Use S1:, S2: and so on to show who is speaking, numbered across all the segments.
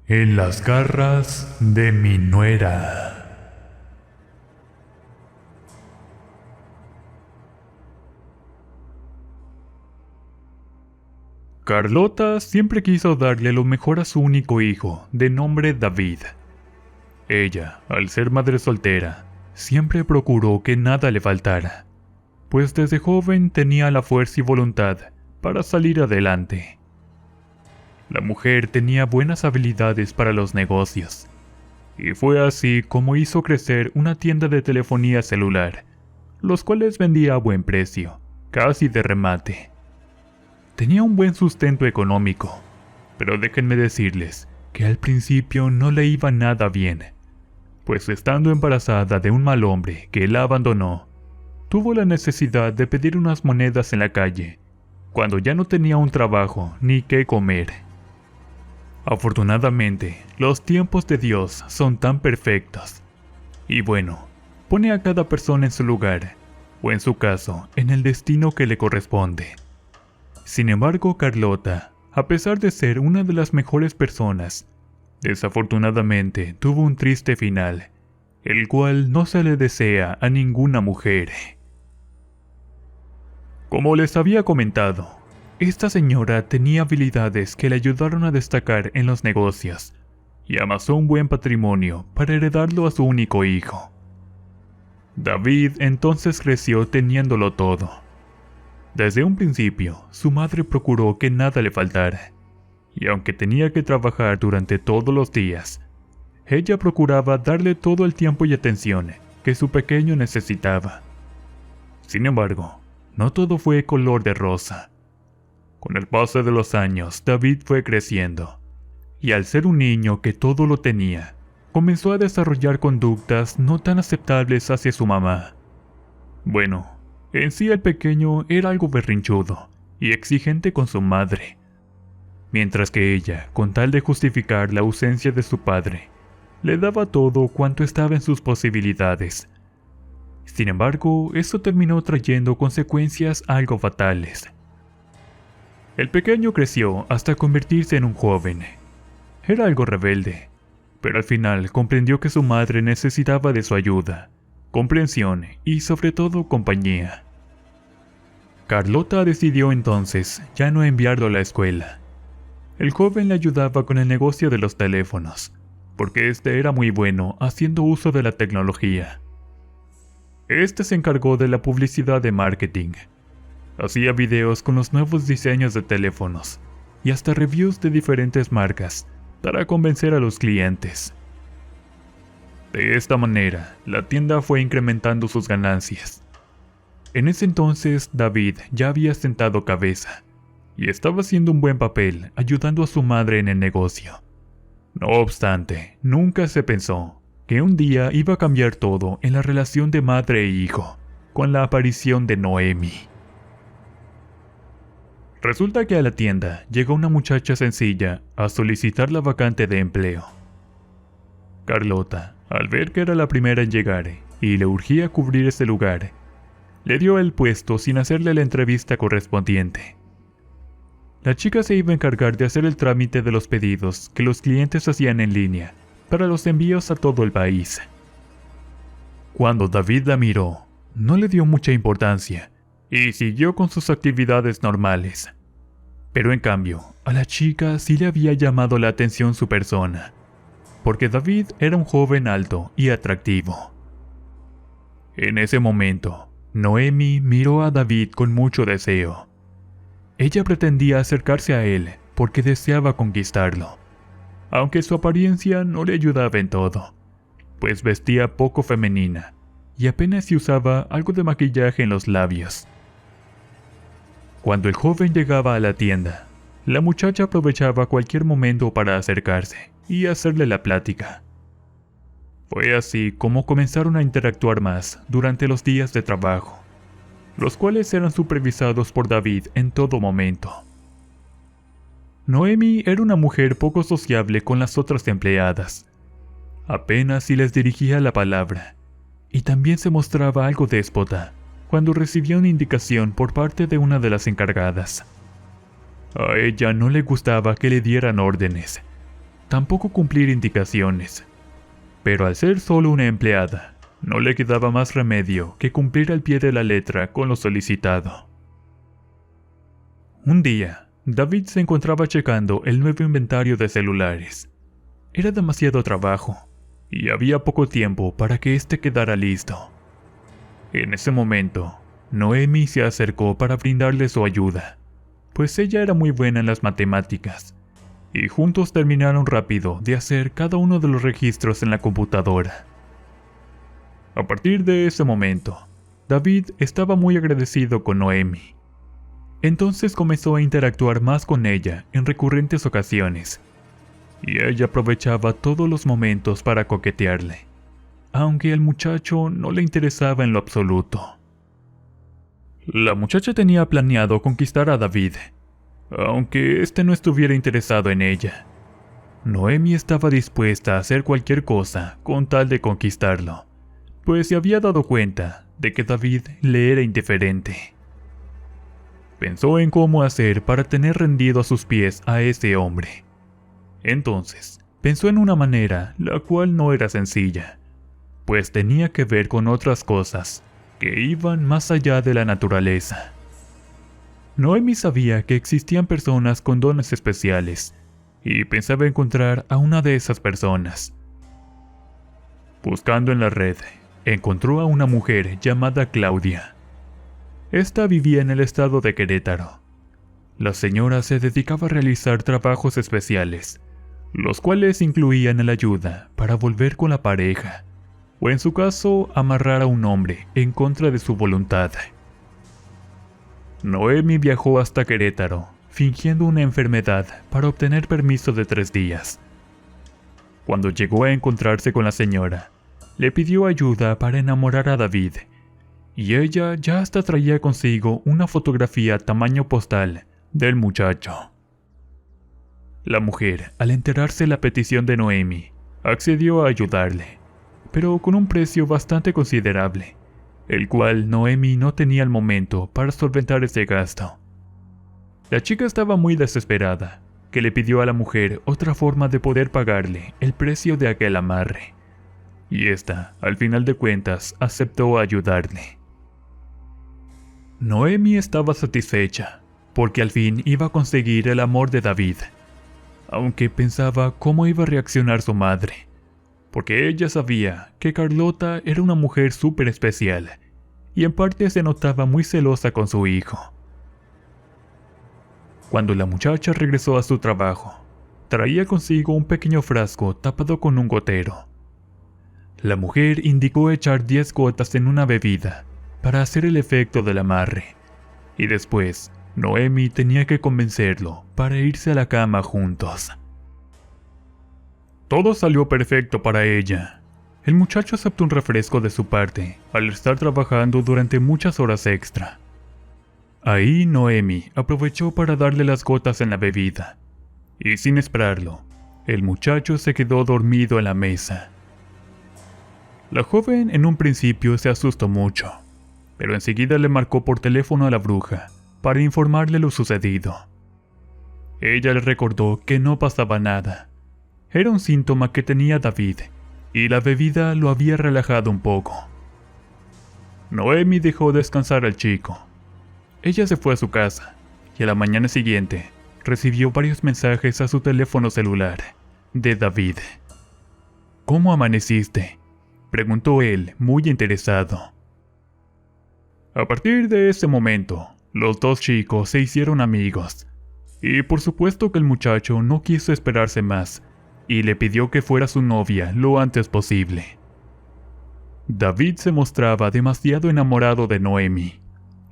S1: En las garras de mi nuera. Carlota siempre quiso darle lo mejor a su único hijo, de nombre David. Ella, al ser madre soltera, siempre procuró que nada le faltara, pues desde joven tenía la fuerza y voluntad para salir adelante. La mujer tenía buenas habilidades para los negocios, y fue así como hizo crecer una tienda de telefonía celular, los cuales vendía a buen precio, casi de remate. Tenía un buen sustento económico, pero déjenme decirles que al principio no le iba nada bien, pues estando embarazada de un mal hombre que la abandonó, tuvo la necesidad de pedir unas monedas en la calle, cuando ya no tenía un trabajo ni qué comer. Afortunadamente, los tiempos de Dios son tan perfectos. Y bueno, pone a cada persona en su lugar, o en su caso, en el destino que le corresponde. Sin embargo, Carlota, a pesar de ser una de las mejores personas, desafortunadamente tuvo un triste final, el cual no se le desea a ninguna mujer. Como les había comentado, esta señora tenía habilidades que le ayudaron a destacar en los negocios y amasó un buen patrimonio para heredarlo a su único hijo. David entonces creció teniéndolo todo. Desde un principio, su madre procuró que nada le faltara, y aunque tenía que trabajar durante todos los días, ella procuraba darle todo el tiempo y atención que su pequeño necesitaba. Sin embargo, no todo fue color de rosa. Con el paso de los años, David fue creciendo, y al ser un niño que todo lo tenía, comenzó a desarrollar conductas no tan aceptables hacia su mamá. Bueno, en sí el pequeño era algo berrinchudo y exigente con su madre, mientras que ella, con tal de justificar la ausencia de su padre, le daba todo cuanto estaba en sus posibilidades. Sin embargo, eso terminó trayendo consecuencias algo fatales. El pequeño creció hasta convertirse en un joven. Era algo rebelde, pero al final comprendió que su madre necesitaba de su ayuda, comprensión y sobre todo compañía. Carlota decidió entonces ya no enviarlo a la escuela. El joven le ayudaba con el negocio de los teléfonos, porque este era muy bueno haciendo uso de la tecnología. Este se encargó de la publicidad de marketing. Hacía videos con los nuevos diseños de teléfonos y hasta reviews de diferentes marcas para convencer a los clientes. De esta manera, la tienda fue incrementando sus ganancias. En ese entonces, David ya había sentado cabeza y estaba haciendo un buen papel ayudando a su madre en el negocio. No obstante, nunca se pensó que un día iba a cambiar todo en la relación de madre e hijo, con la aparición de Noemi. Resulta que a la tienda llegó una muchacha sencilla a solicitar la vacante de empleo. Carlota, al ver que era la primera en llegar y le urgía cubrir ese lugar, le dio el puesto sin hacerle la entrevista correspondiente. La chica se iba a encargar de hacer el trámite de los pedidos que los clientes hacían en línea para los envíos a todo el país. Cuando David la miró, no le dio mucha importancia y siguió con sus actividades normales. Pero en cambio, a la chica sí le había llamado la atención su persona, porque David era un joven alto y atractivo. En ese momento, Noemi miró a David con mucho deseo. Ella pretendía acercarse a él porque deseaba conquistarlo, aunque su apariencia no le ayudaba en todo, pues vestía poco femenina y apenas si usaba algo de maquillaje en los labios. Cuando el joven llegaba a la tienda, la muchacha aprovechaba cualquier momento para acercarse y hacerle la plática. Fue así como comenzaron a interactuar más durante los días de trabajo, los cuales eran supervisados por David en todo momento. Noemi era una mujer poco sociable con las otras empleadas. Apenas si les dirigía la palabra, y también se mostraba algo déspota cuando recibía una indicación por parte de una de las encargadas. A ella no le gustaba que le dieran órdenes, tampoco cumplir indicaciones. Pero al ser solo una empleada, no le quedaba más remedio que cumplir al pie de la letra con lo solicitado. Un día, David se encontraba checando el nuevo inventario de celulares. Era demasiado trabajo, y había poco tiempo para que éste quedara listo. En ese momento, Noemi se acercó para brindarle su ayuda, pues ella era muy buena en las matemáticas, y juntos terminaron rápido de hacer cada uno de los registros en la computadora. A partir de ese momento, David estaba muy agradecido con Noemi. Entonces comenzó a interactuar más con ella en recurrentes ocasiones, y ella aprovechaba todos los momentos para coquetearle, aunque al muchacho no le interesaba en lo absoluto. La muchacha tenía planeado conquistar a David, aunque éste no estuviera interesado en ella. Noemi estaba dispuesta a hacer cualquier cosa con tal de conquistarlo, pues se había dado cuenta de que David le era indiferente. Pensó en cómo hacer para tener rendido a sus pies a ese hombre. Entonces, pensó en una manera la cual no era sencilla, pues tenía que ver con otras cosas que iban más allá de la naturaleza. Noemi sabía que existían personas con dones especiales, y pensaba encontrar a una de esas personas. Buscando en la red, encontró a una mujer llamada Claudia. Esta vivía en el estado de Querétaro. La señora se dedicaba a realizar trabajos especiales, los cuales incluían la ayuda para volver con la pareja, o en su caso, amarrar a un hombre en contra de su voluntad. Noemi viajó hasta Querétaro, fingiendo una enfermedad para obtener permiso de 3 días. Cuando llegó a encontrarse con la señora, le pidió ayuda para enamorar a David, y ella ya hasta traía consigo una fotografía tamaño postal del muchacho. La mujer, al enterarse de la petición de Noemi, accedió a ayudarle, pero con un precio bastante considerable, el cual Noemi no tenía al momento para solventar ese gasto. La chica estaba muy desesperada, que le pidió a la mujer otra forma de poder pagarle el precio de aquel amarre, y ésta, al final de cuentas, aceptó ayudarle. Noemi estaba satisfecha, porque al fin iba a conseguir el amor de David, aunque pensaba cómo iba a reaccionar su madre, porque ella sabía que Carlota era una mujer súper especial, y en parte se notaba muy celosa con su hijo. Cuando la muchacha regresó a su trabajo, traía consigo un pequeño frasco tapado con un gotero. La mujer indicó echar 10 gotas en una bebida para hacer el efecto del amarre, y después Noemi tenía que convencerlo para irse a la cama juntos. Todo salió perfecto para ella. El muchacho aceptó un refresco de su parte al estar trabajando durante muchas horas extra. Ahí Noemi aprovechó para darle las gotas en la bebida, y sin esperarlo, el muchacho se quedó dormido en la mesa. La joven en un principio se asustó mucho, pero enseguida le marcó por teléfono a la bruja para informarle lo sucedido. Ella le recordó que no pasaba nada. Era un síntoma que tenía David, y la bebida lo había relajado un poco. Noemi dejó descansar al chico. Ella se fue a su casa, y a la mañana siguiente recibió varios mensajes a su teléfono celular de David. ¿Cómo amaneciste?, preguntó él, muy interesado. A partir de ese momento, los dos chicos se hicieron amigos, y por supuesto que el muchacho no quiso esperarse más, y le pidió que fuera su novia lo antes posible. David se mostraba demasiado enamorado de Noemi,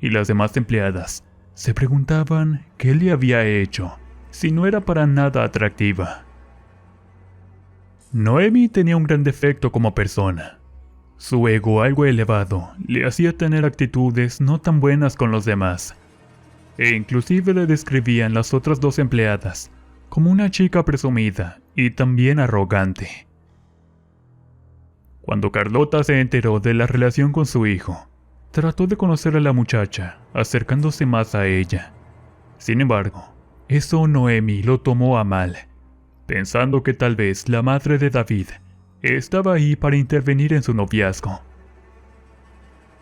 S1: y las demás empleadas se preguntaban qué le había hecho, si no era para nada atractiva. Noemi tenía un gran defecto como persona. Su ego algo elevado le hacía tener actitudes no tan buenas con los demás, e inclusive le describían las otras 2 empleadas como una chica presumida y también arrogante. Cuando Carlota se enteró de la relación con su hijo, trató de conocer a la muchacha, acercándose más a ella. Sin embargo, eso Noemi lo tomó a mal, pensando que tal vez la madre de David estaba ahí para intervenir en su noviazgo.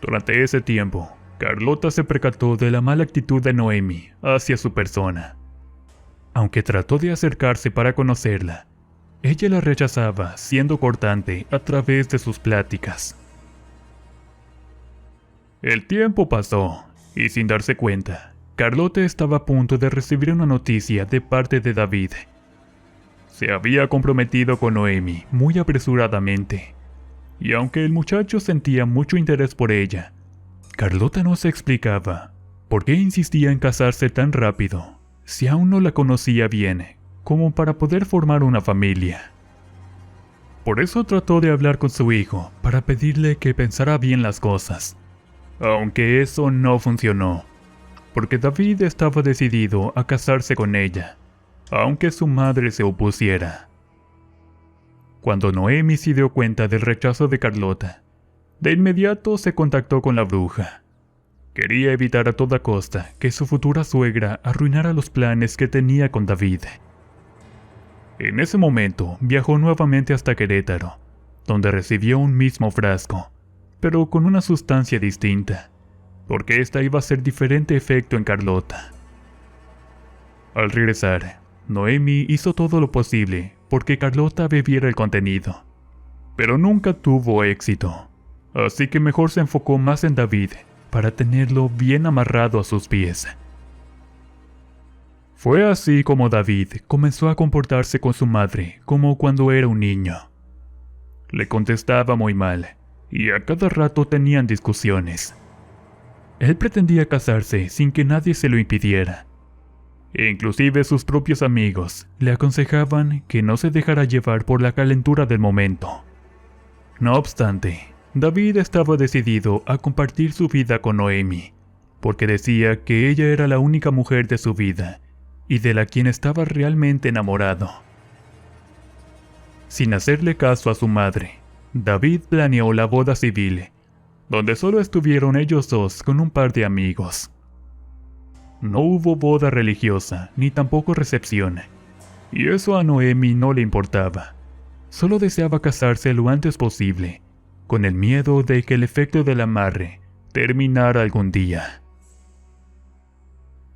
S1: Durante ese tiempo, Carlota se percató de la mala actitud de Noemi hacia su persona. Aunque trató de acercarse para conocerla, ella la rechazaba siendo cortante a través de sus pláticas. El tiempo pasó, y sin darse cuenta, Carlota estaba a punto de recibir una noticia de parte de David. Se había comprometido con Noemi muy apresuradamente, y aunque el muchacho sentía mucho interés por ella, Carlota no se explicaba por qué insistía en casarse tan rápido, si aún no la conocía bien, como para poder formar una familia. Por eso trató de hablar con su hijo para pedirle que pensara bien las cosas. Aunque eso no funcionó, porque David estaba decidido a casarse con ella, aunque su madre se opusiera. Cuando Noemi se dio cuenta del rechazo de Carlota, de inmediato se contactó con la bruja. Quería evitar a toda costa que su futura suegra arruinara los planes que tenía con David. En ese momento viajó nuevamente hasta Querétaro, donde recibió un mismo frasco, pero con una sustancia distinta, porque esta iba a hacer diferente efecto en Carlota. Al regresar, Noemi hizo todo lo posible porque Carlota bebiera el contenido, pero nunca tuvo éxito, así que mejor se enfocó más en David para tenerlo bien amarrado a sus pies. Fue así como David comenzó a comportarse con su madre como cuando era un niño. Le contestaba muy mal, y a cada rato tenían discusiones. Él pretendía casarse sin que nadie se lo impidiera. E inclusive sus propios amigos le aconsejaban que no se dejara llevar por la calentura del momento. No obstante, David estaba decidido a compartir su vida con Noemi, porque decía que ella era la única mujer de su vida y de la quien estaba realmente enamorado. Sin hacerle caso a su madre, David planeó la boda civil, donde solo estuvieron ellos dos con un par de amigos. No hubo boda religiosa, ni tampoco recepción, y eso a Noemi no le importaba. Solo deseaba casarse lo antes posible, con el miedo de que el efecto del amarre terminara algún día.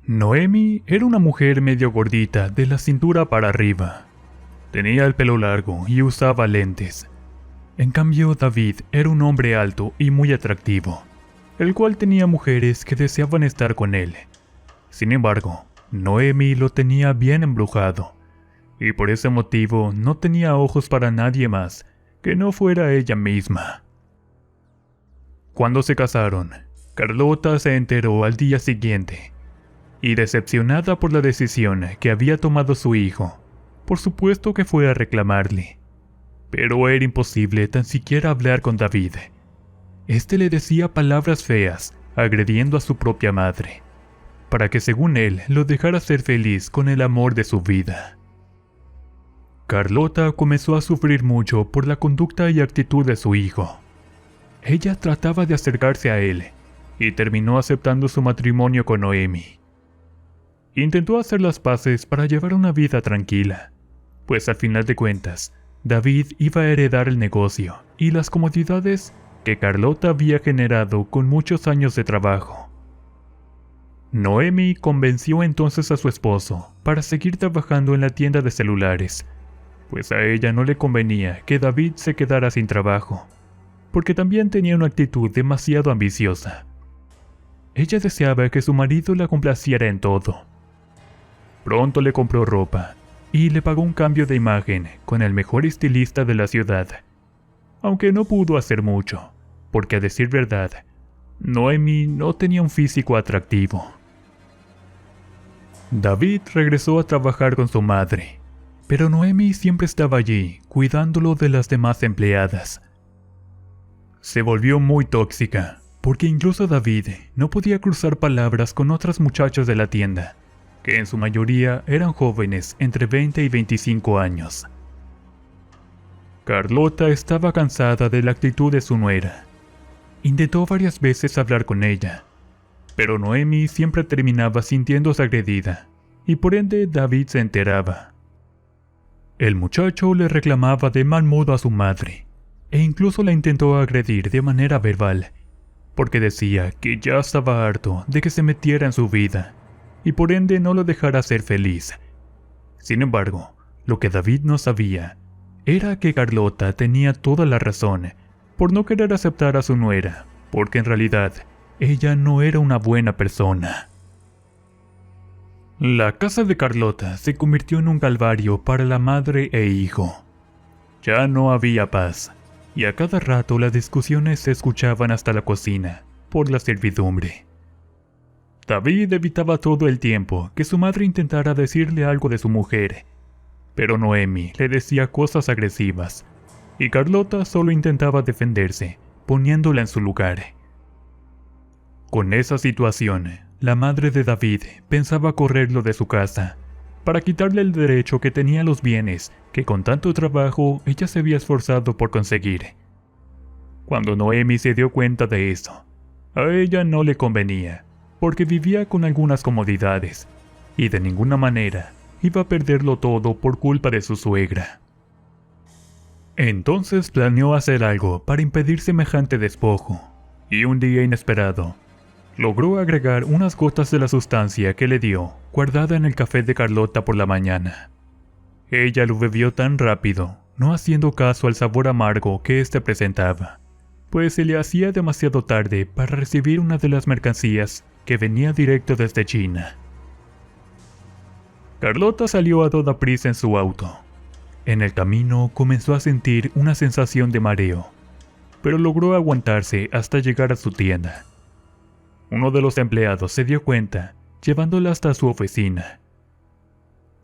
S1: Noemi era una mujer medio gordita de la cintura para arriba. Tenía el pelo largo y usaba lentes. En cambio, David era un hombre alto y muy atractivo, el cual tenía mujeres que deseaban estar con él. Sin embargo, Noemi lo tenía bien embrujado, y por ese motivo no tenía ojos para nadie más que no fuera ella misma. Cuando se casaron, Carlota se enteró al día siguiente, y decepcionada por la decisión que había tomado su hijo, por supuesto que fue a reclamarle. Pero era imposible tan siquiera hablar con David. Este le decía palabras feas, agrediendo a su propia madre, para que según él lo dejara ser feliz con el amor de su vida. Carlota comenzó a sufrir mucho por la conducta y actitud de su hijo. Ella trataba de acercarse a él, y terminó aceptando su matrimonio con Noemi. Intentó hacer las paces para llevar una vida tranquila, pues al final de cuentas, David iba a heredar el negocio y las comodidades que Carlota había generado con muchos años de trabajo. Noemi convenció entonces a su esposo para seguir trabajando en la tienda de celulares, pues a ella no le convenía que David se quedara sin trabajo, porque también tenía una actitud demasiado ambiciosa. Ella deseaba que su marido la complaciera en todo. Pronto le compró ropa y le pagó un cambio de imagen con el mejor estilista de la ciudad, aunque no pudo hacer mucho, porque a decir verdad, Noemi no tenía un físico atractivo. David regresó a trabajar con su madre, pero Noemi siempre estaba allí, cuidándolo de las demás empleadas. Se volvió muy tóxica, porque incluso David no podía cruzar palabras con otras muchachas de la tienda, que en su mayoría eran jóvenes entre 20 y 25 años. Carlota estaba cansada de la actitud de su nuera. Intentó varias veces hablar con ella, pero Noemi siempre terminaba sintiéndose agredida, y por ende David se enteraba. El muchacho le reclamaba de mal modo a su madre, e incluso la intentó agredir de manera verbal, porque decía que ya estaba harto de que se metiera en su vida, y por ende no lo dejara ser feliz. Sin embargo, lo que David no sabía era que Carlota tenía toda la razón por no querer aceptar a su nuera, porque en realidad ella no era una buena persona. La casa de Carlota se convirtió en un calvario para la madre e hijo. Ya no había paz, y a cada rato las discusiones se escuchaban hasta la cocina, por la servidumbre. David evitaba todo el tiempo que su madre intentara decirle algo de su mujer, pero Noemi le decía cosas agresivas, y Carlota solo intentaba defenderse, poniéndola en su lugar. Con esa situación, la madre de David pensaba correrlo de su casa, para quitarle el derecho que tenía a los bienes que con tanto trabajo ella se había esforzado por conseguir. Cuando Noemi se dio cuenta de eso, a ella no le convenía, porque vivía con algunas comodidades, y de ninguna manera iba a perderlo todo por culpa de su suegra. Entonces planeó hacer algo para impedir semejante despojo, y un día inesperado, logró agregar unas gotas de la sustancia que le dio, guardada en el café de Carlota por la mañana. Ella lo bebió tan rápido, no haciendo caso al sabor amargo que éste presentaba, pues se le hacía demasiado tarde para recibir una de las mercancías que venía directo desde China. Carlota salió a toda prisa en su auto. En el camino comenzó a sentir una sensación de mareo, pero logró aguantarse hasta llegar a su tienda. Uno de los empleados se dio cuenta, llevándola hasta su oficina.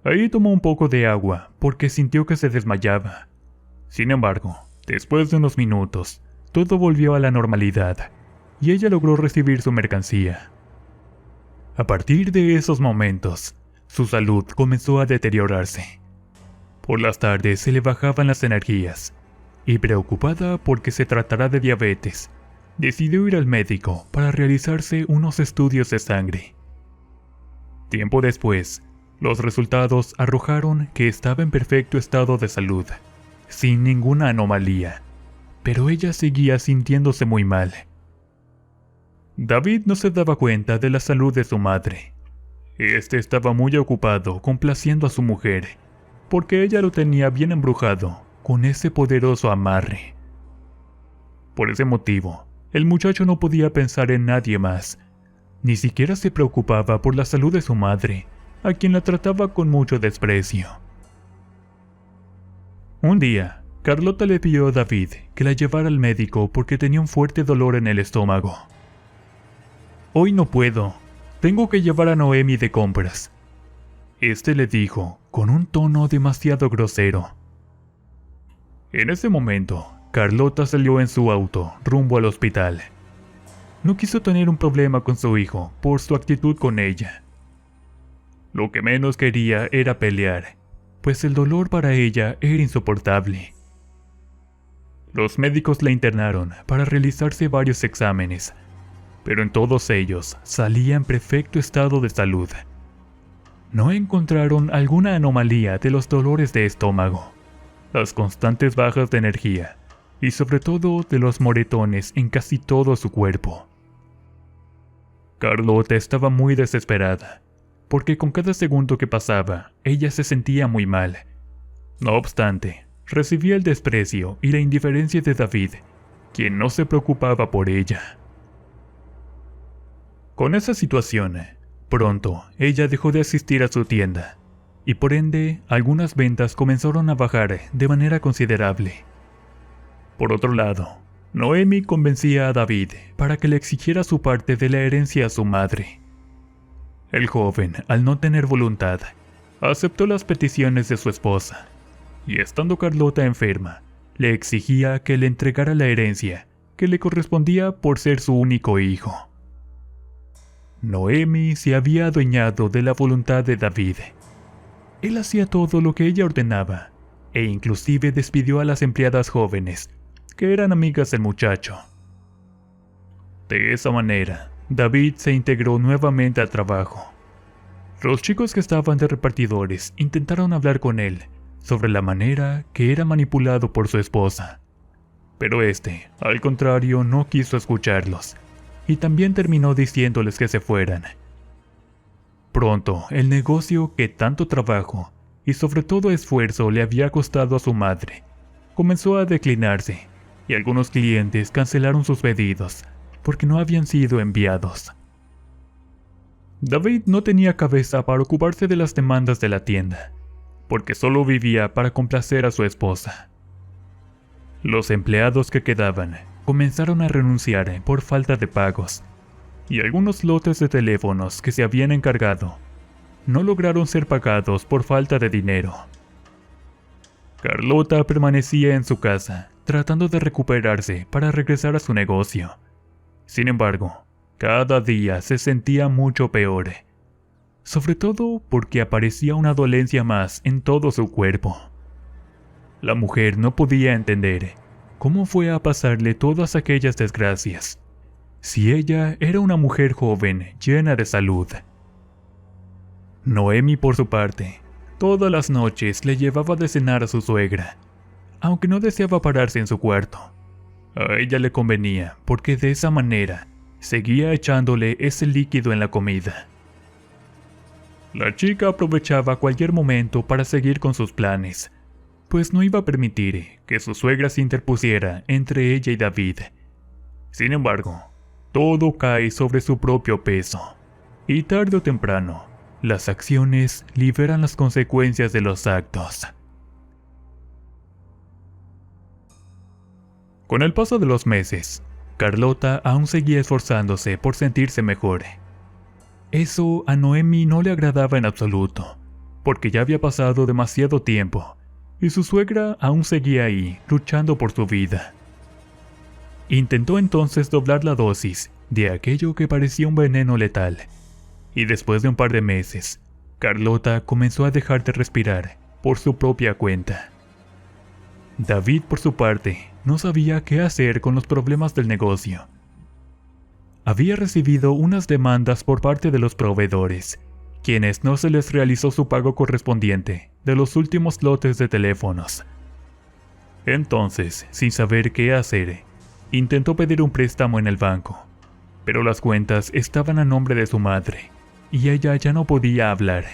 S1: Ahí tomó un poco de agua porque sintió que se desmayaba. Sin embargo, después de unos minutos, todo volvió a la normalidad y ella logró recibir su mercancía. A partir de esos momentos, su salud comenzó a deteriorarse. Por las tardes se le bajaban las energías y, preocupada porque se tratara de diabetes, decidió ir al médico para realizarse unos estudios de sangre. Tiempo después, los resultados arrojaron que estaba en perfecto estado de salud, sin ninguna anomalía, pero ella seguía sintiéndose muy mal. David no se daba cuenta de la salud de su madre. Este estaba muy ocupado complaciendo a su mujer, porque ella lo tenía bien embrujado con ese poderoso amarre. Por ese motivo, el muchacho no podía pensar en nadie más. Ni siquiera se preocupaba por la salud de su madre, a quien la trataba con mucho desprecio. Un día, Carlota le pidió a David que la llevara al médico porque tenía un fuerte dolor en el estómago. «Hoy no puedo, tengo que llevar a Noemi de compras», este le dijo con un tono demasiado grosero. En ese momento, Carlota salió en su auto rumbo al hospital. No quiso tener un problema con su hijo por su actitud con ella. Lo que menos quería era pelear, pues el dolor para ella era insoportable. Los médicos la internaron para realizarse varios exámenes, pero en todos ellos salía en perfecto estado de salud. No encontraron alguna anomalía de los dolores de estómago, las constantes bajas de energía y sobre todo de los moretones en casi todo su cuerpo. Carlota estaba muy desesperada, porque con cada segundo que pasaba, ella se sentía muy mal. No obstante, recibía el desprecio y la indiferencia de David, quien no se preocupaba por ella. Con esa situación, pronto ella dejó de asistir a su tienda, y por ende algunas ventas comenzaron a bajar de manera considerable. Por otro lado, Noemi convencía a David para que le exigiera su parte de la herencia a su madre. El joven, al no tener voluntad, aceptó las peticiones de su esposa, y estando Carlota enferma, le exigía que le entregara la herencia que le correspondía por ser su único hijo. Noemi se había adueñado de la voluntad de David. Él hacía todo lo que ella ordenaba, e inclusive despidió a las empleadas jóvenes, que eran amigas del muchacho. De esa manera, David se integró nuevamente al trabajo. Los chicos que estaban de repartidores intentaron hablar con él sobre la manera que era manipulado por su esposa. Pero al contrario, no quiso escucharlos, y también terminó diciéndoles que se fueran. Pronto, el negocio que tanto trabajo y sobre todo esfuerzo le había costado a su madre, comenzó a declinarse, y algunos clientes cancelaron sus pedidos porque no habían sido enviados. David no tenía cabeza para ocuparse de las demandas de la tienda, porque solo vivía para complacer a su esposa. Los empleados que quedaban comenzaron a renunciar por falta de pagos, y algunos lotes de teléfonos que se habían encargado no lograron ser pagados por falta de dinero. Carlota permanecía en su casa, tratando de recuperarse para regresar a su negocio. Sin embargo, cada día se sentía mucho peor, sobre todo porque aparecía una dolencia más en todo su cuerpo. La mujer no podía entender cómo fue a pasarle todas aquellas desgracias, si ella era una mujer joven llena de salud. Noemi, por su parte, todas las noches le llevaba de cenar a su suegra, aunque no deseaba pararse en su cuarto. A ella le convenía, porque de esa manera seguía echándole ese líquido en la comida. La chica aprovechaba cualquier momento para seguir con sus planes, pues no iba a permitir que su suegra se interpusiera entre ella y David. Sin embargo, todo cae sobre su propio peso, y tarde o temprano, las acciones liberan las consecuencias de los actos. Con el paso de los meses, Carlota aún seguía esforzándose por sentirse mejor. Eso a Noemi no le agradaba en absoluto, porque ya había pasado demasiado tiempo, y su suegra aún seguía ahí, luchando por su vida. Intentó entonces doblar la dosis de aquello que parecía un veneno letal, y después de un par de meses, Carlota comenzó a dejar de respirar por su propia cuenta. David, por su parte, no sabía qué hacer con los problemas del negocio. Había recibido unas demandas por parte de los proveedores, quienes no se les realizó su pago correspondiente de los últimos lotes de teléfonos. Entonces, sin saber qué hacer, intentó pedir un préstamo en el banco, pero las cuentas estaban a nombre de su madre, y ella ya no podía hablar.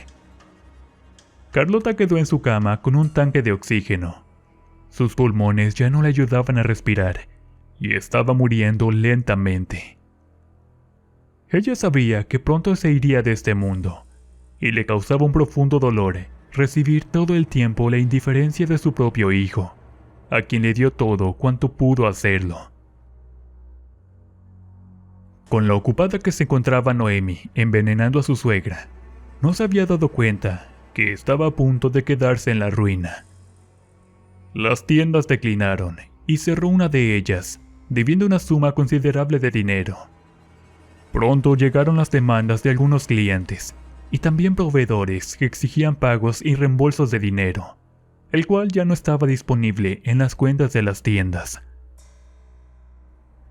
S1: Carlota quedó en su cama con un tanque de oxígeno. Sus pulmones ya no le ayudaban a respirar, y estaba muriendo lentamente. Ella sabía que pronto se iría de este mundo, y le causaba un profundo dolor recibir todo el tiempo la indiferencia de su propio hijo, a quien le dio todo cuanto pudo hacerlo. Con lo ocupada que se encontraba Noemi envenenando a su suegra, no se había dado cuenta que estaba a punto de quedarse en la ruina. Las tiendas declinaron y cerró una de ellas, debiendo una suma considerable de dinero. Pronto llegaron las demandas de algunos clientes y también proveedores que exigían pagos y reembolsos de dinero, el cual ya no estaba disponible en las cuentas de las tiendas.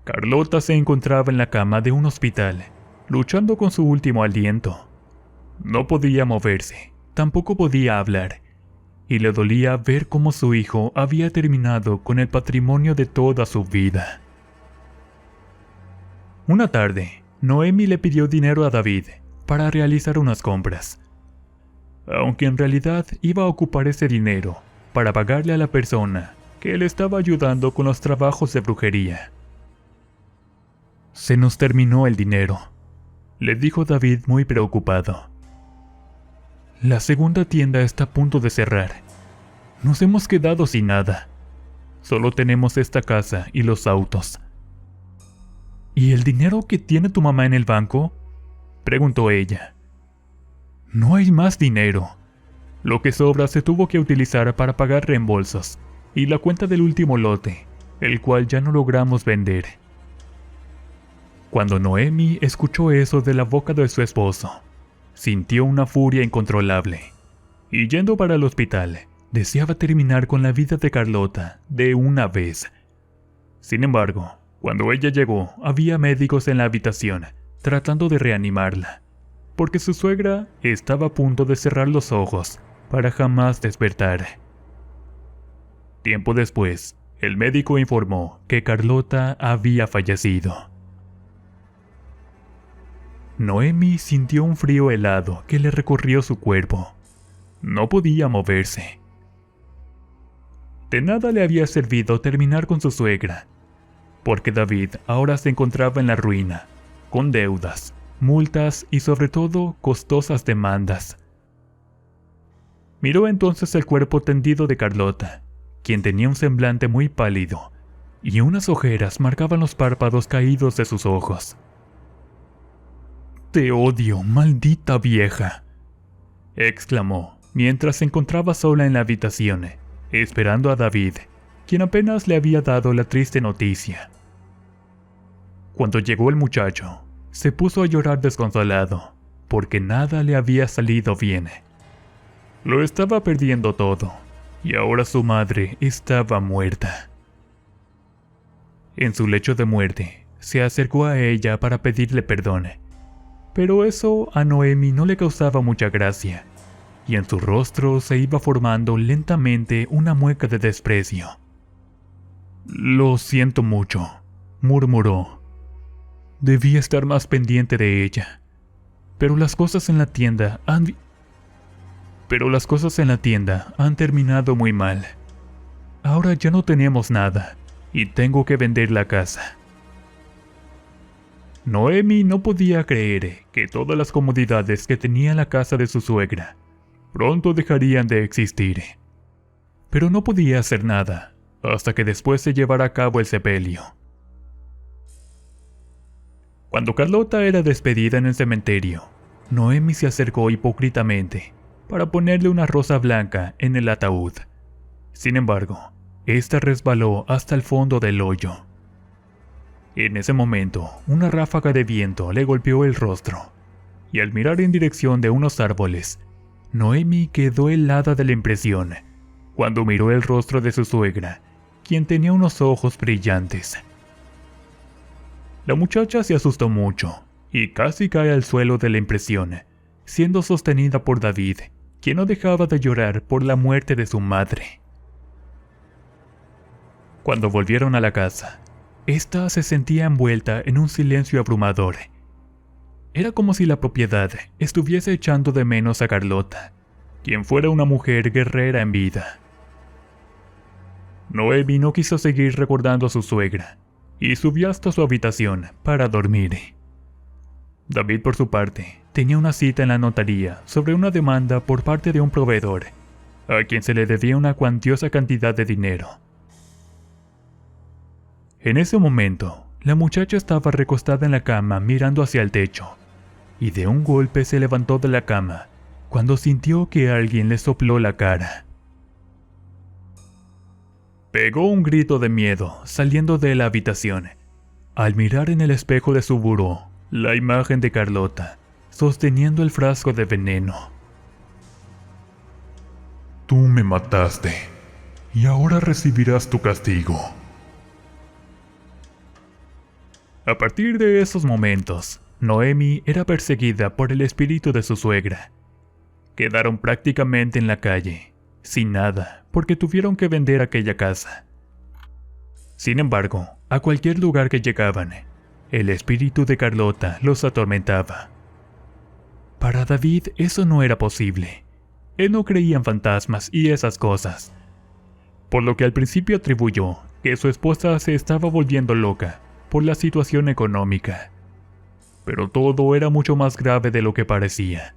S1: Carlota se encontraba en la cama de un hospital, luchando con su último aliento. No podía moverse, tampoco podía hablar, y le dolía ver cómo su hijo había terminado con el patrimonio de toda su vida. Una tarde, Noemi le pidió dinero a David para realizar unas compras, aunque en realidad iba a ocupar ese dinero para pagarle a la persona que le estaba ayudando con los trabajos de brujería. «Se nos terminó el dinero», le dijo David muy preocupado. «La segunda tienda está a punto de cerrar. Nos hemos quedado sin nada. Solo tenemos esta casa y los autos». «¿Y el dinero que tiene tu mamá en el banco?», preguntó ella. «No hay más dinero. Lo que sobra se tuvo que utilizar para pagar reembolsos y la cuenta del último lote, el cual ya no logramos vender». Cuando Noemi escuchó eso de la boca de su esposo, sintió una furia incontrolable, y yendo para el hospital, deseaba terminar con la vida de Carlota de una vez. Sin embargo, cuando ella llegó, había médicos en la habitación tratando de reanimarla, porque su suegra estaba a punto de cerrar los ojos para jamás despertar. Tiempo después, el médico informó que Carlota había fallecido. Noemi sintió un frío helado que le recorrió su cuerpo. No podía moverse. De nada le había servido terminar con su suegra, porque David ahora se encontraba en la ruina, con deudas, multas y sobre todo costosas demandas. Miró entonces el cuerpo tendido de Carlota, quien tenía un semblante muy pálido, y unas ojeras marcaban los párpados caídos de sus ojos. «Te odio, maldita vieja», exclamó mientras se encontraba sola en la habitación, esperando a David, quien apenas le había dado la triste noticia. Cuando llegó el muchacho, se puso a llorar desconsolado, porque nada le había salido bien. Lo estaba perdiendo todo, y ahora su madre estaba muerta. En su lecho de muerte, se acercó a ella para pedirle perdón, pero eso a Noemi no le causaba mucha gracia, y en su rostro se iba formando lentamente una mueca de desprecio. «Lo siento mucho», murmuró. «Debí estar más pendiente de ella, pero las cosas en la tienda han terminado muy mal. Ahora ya no tenemos nada, y tengo que vender la casa». Noemi no podía creer que todas las comodidades que tenía la casa de su suegra pronto dejarían de existir. Pero no podía hacer nada hasta que después se llevara a cabo el sepelio. Cuando Carlota era despedida en el cementerio, Noemi se acercó hipócritamente para ponerle una rosa blanca en el ataúd. Sin embargo, esta resbaló hasta el fondo del hoyo. En ese momento, una ráfaga de viento le golpeó el rostro, y al mirar en dirección de unos árboles, Noemi quedó helada de la impresión cuando miró el rostro de su suegra, quien tenía unos ojos brillantes. La muchacha se asustó mucho y casi cae al suelo de la impresión, siendo sostenida por David, quien no dejaba de llorar por la muerte de su madre. Cuando volvieron a la casa, ésta se sentía envuelta en un silencio abrumador. Era como si la propiedad estuviese echando de menos a Carlota, quien fuera una mujer guerrera en vida. Noemi no quiso seguir recordando a su suegra, y subió hasta su habitación para dormir. David, por su parte, tenía una cita en la notaría sobre una demanda por parte de un proveedor, a quien se le debía una cuantiosa cantidad de dinero. En ese momento, la muchacha estaba recostada en la cama mirando hacia el techo, y de un golpe se levantó de la cama cuando sintió que alguien le sopló la cara. Pegó un grito de miedo saliendo de la habitación, al mirar en el espejo de su buró la imagen de Carlota, sosteniendo el frasco de veneno. «Tú me mataste, y ahora recibirás tu castigo». A partir de esos momentos, Noemi era perseguida por el espíritu de su suegra. Quedaron prácticamente en la calle, sin nada, porque tuvieron que vender aquella casa. Sin embargo, a cualquier lugar que llegaban, el espíritu de Carlota los atormentaba. Para David eso no era posible. Él no creía en fantasmas y esas cosas, por lo que al principio atribuyó que su esposa se estaba volviendo loca por la situación económica. Pero todo era mucho más grave de lo que parecía,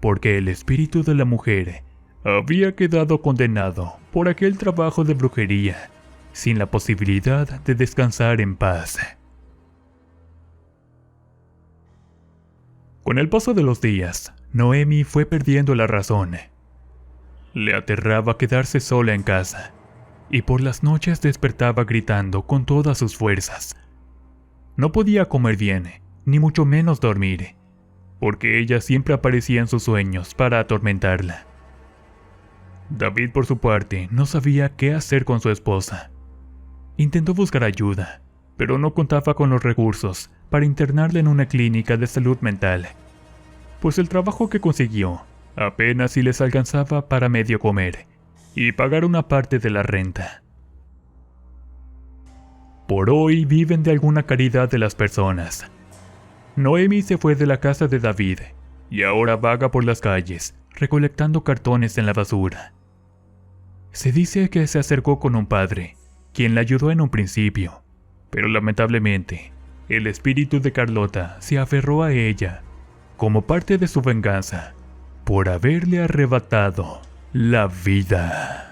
S1: porque el espíritu de la mujer había quedado condenado por aquel trabajo de brujería, sin la posibilidad de descansar en paz. Con el paso de los días, Noemi fue perdiendo la razón. Le aterraba quedarse sola en casa, y por las noches despertaba gritando con todas sus fuerzas. No podía comer bien, ni mucho menos dormir, porque ella siempre aparecía en sus sueños para atormentarla. David, por su parte, no sabía qué hacer con su esposa. Intentó buscar ayuda, pero no contaba con los recursos para internarla en una clínica de salud mental, pues el trabajo que consiguió apenas si les alcanzaba para medio comer, y pagar una parte de la renta. Por hoy viven de alguna caridad de las personas. Noemi se fue de la casa de David y ahora vaga por las calles, recolectando cartones en la basura. Se dice que se acercó con un padre, quien la ayudó en un principio, pero lamentablemente, el espíritu de Carlota se aferró a ella como parte de su venganza por haberle arrebatado la vida.